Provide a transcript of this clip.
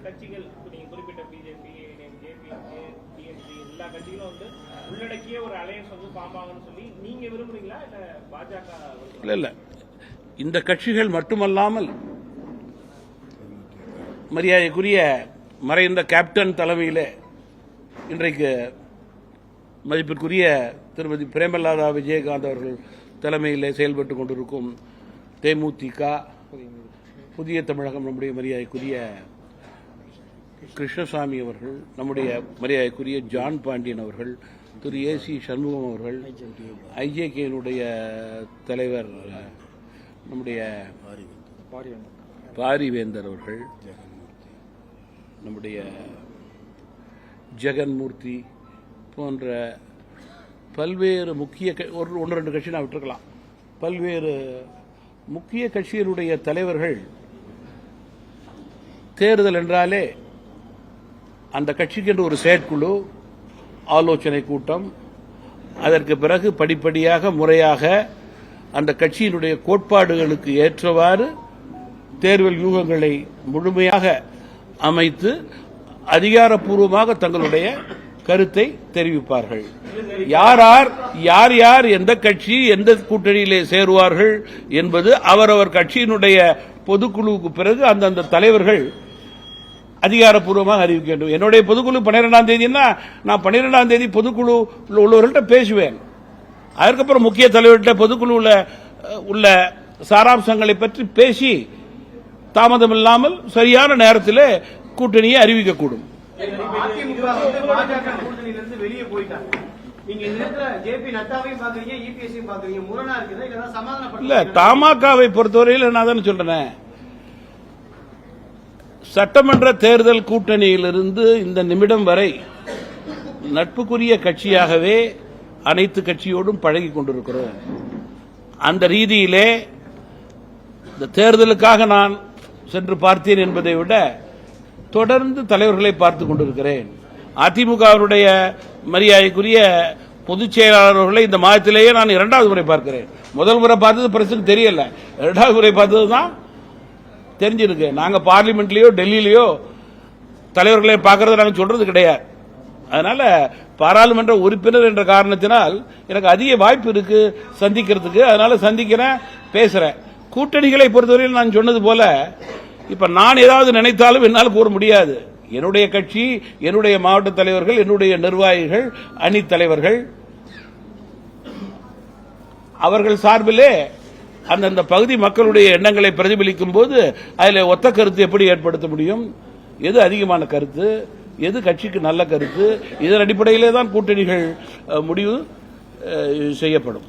கட்சிகள் நீங்க குறிப்பிட்ட பிஜேபி, டிஎம்சி எல்லா கட்சிகளும் வந்து உள்ளடக்கிய ஒரு அலையன்ஸ் வந்து பாம்பாங்கன்னு சொல்லி நீங்க விரும்புறீங்களா இல்ல பாஜக? இல்ல இந்த கட்சிகள் மட்டுமல்லாமல் மரியாதைக்குரிய மறைந்த கேப்டன் தலைமையிலே இன்றைக்கு மதிப்பிற்குரிய திருமதி பிரேமலதா விஜயகாந்த் அவர்கள் தலைமையிலே செயல்பட்டுக் கொண்டிருக்கும் தேமுதிக, புதிய தமிழகம், நம்முடைய மரியாதைக்குரிய கிருஷ்ணசாமி அவர்கள், நம்முடைய மரியாதைக்குரிய ஜான் பாண்டியன் அவர்கள், திரு ஏசி சண்முகம் அவர்கள், ஐஜேகேனுடைய தலைவர் நம்முடைய பாரிவேந்தர் அவர்கள், நம்முடைய ஜெகன்மூர்த்தி போன்ற பல்வேறு முக்கிய ஒன்று ரெண்டு கட்சி நான் விட்டுருக்கலாம், பல்வேறு முக்கிய கட்சிகளுடைய தலைவர்கள் தேர்தல் என்றாலே அந்த கட்சிக்கு என்று ஒரு செயற்குழு, ஆலோசனை கூட்டம், அதற்கு பிறகு படிப்படியாக முறையாக அந்த கட்சியினுடைய கோட்பாடுகளுக்கு ஏற்றவாறு தேர்தல் யூகங்களை முழுமையாக அமைத்து அதிகாரப்பூர்வமாக தங்களுடைய கருத்தை தெரிவிப்பார்கள். யார் யார் எந்த கட்சி எந்த கூட்டணியிலே சேருவார்கள் என்பது அவரவர் கட்சியினுடைய பொதுக்குழுவுக்கு பிறகு அந்தந்த தலைவர்கள் அதிகாரப்பூர்வமாக அறிவிக்க வேண்டும். என்னுடைய பொதுக்குழு 12ஆம் தேதினா நான் 12ஆம் தேதி பொதுக்குழு உள்ளவர்கள்ட்ட பேசுவேன். அதற்கப்புறம் முக்கிய தலைவர்கிட்ட பொதுக்குழுவில் உள்ள சாராம்சங்களை பற்றி பேசி தாமதமில்லாமல் சரியான நேரத்தில் கூட்டணியை அறிவிக்கக்கூடும். இல்ல, தமாகவை பொறுத்தவரையில் நான் தான் சொல்றேன், சட்டமன்ற தேர்தல் கூட்டணியிலிருந்து இந்த நிமிடம் வரை நட்புக்குரிய கட்சியாகவே அனைத்து கட்சியோடும் பழகி கொண்டிருக்கிறோம். அந்த ரீதியிலே இந்த தேர்தலுக்காக நான் சென்று பார்த்தேன் என்பதை விட தொடர்ந்து தலைவர்களை பார்த்துக் கொண்டிருக்கிறேன். அதிமுகவினுடைய மரியாதைக்குரிய பொதுச் செயலாளர்களை இந்த மாதத்திலேயே நான் 2வது முறை பார்க்கிறேன். முதல் முறை பார்த்தது பிரச்சனை தெரியல, 2வது முறை பார்த்தது தான் தெரிஞ்சிருக்கு. நாங்க பார்லிமெண்ட்லயோ டெல்லியிலயோ தலைவர்களை பார்க்கறது நாங்க சொல்றது கிடையாது. அதனால பாராளுமன்ற உறுப்பினர் என்ற காரணத்தினால் எனக்கு அதிக வாய்ப்பு இருக்கு சந்திக்கிறதுக்கு. அதனால சந்திக்கிறேன், பேசுறேன். கூட்டணிகளை பொறுத்தவரையில் நான் சொன்னது போல இப்ப நான் ஏதாவது நினைத்தாலும் என்னால் கூற முடியாது. என்னுடைய கட்சி, என்னுடைய மாவட்ட தலைவர்கள், என்னுடைய நிர்வாகிகள், அணி தலைவர்கள், அவர்கள் சார்பிலே அந்தந்த பகுதி மக்களுடைய எண்ணங்களை பிரதிபலிக்கும் போது அதில் ஒத்த கருத்து எப்படி ஏற்படுத்த முடியும், எது அதிகமான கருத்து, எது கட்சிக்கு நல்ல கருத்து, இதன் அடிப்படையிலே தான் கூட்டணிகள் முடிவு செய்யப்படும்.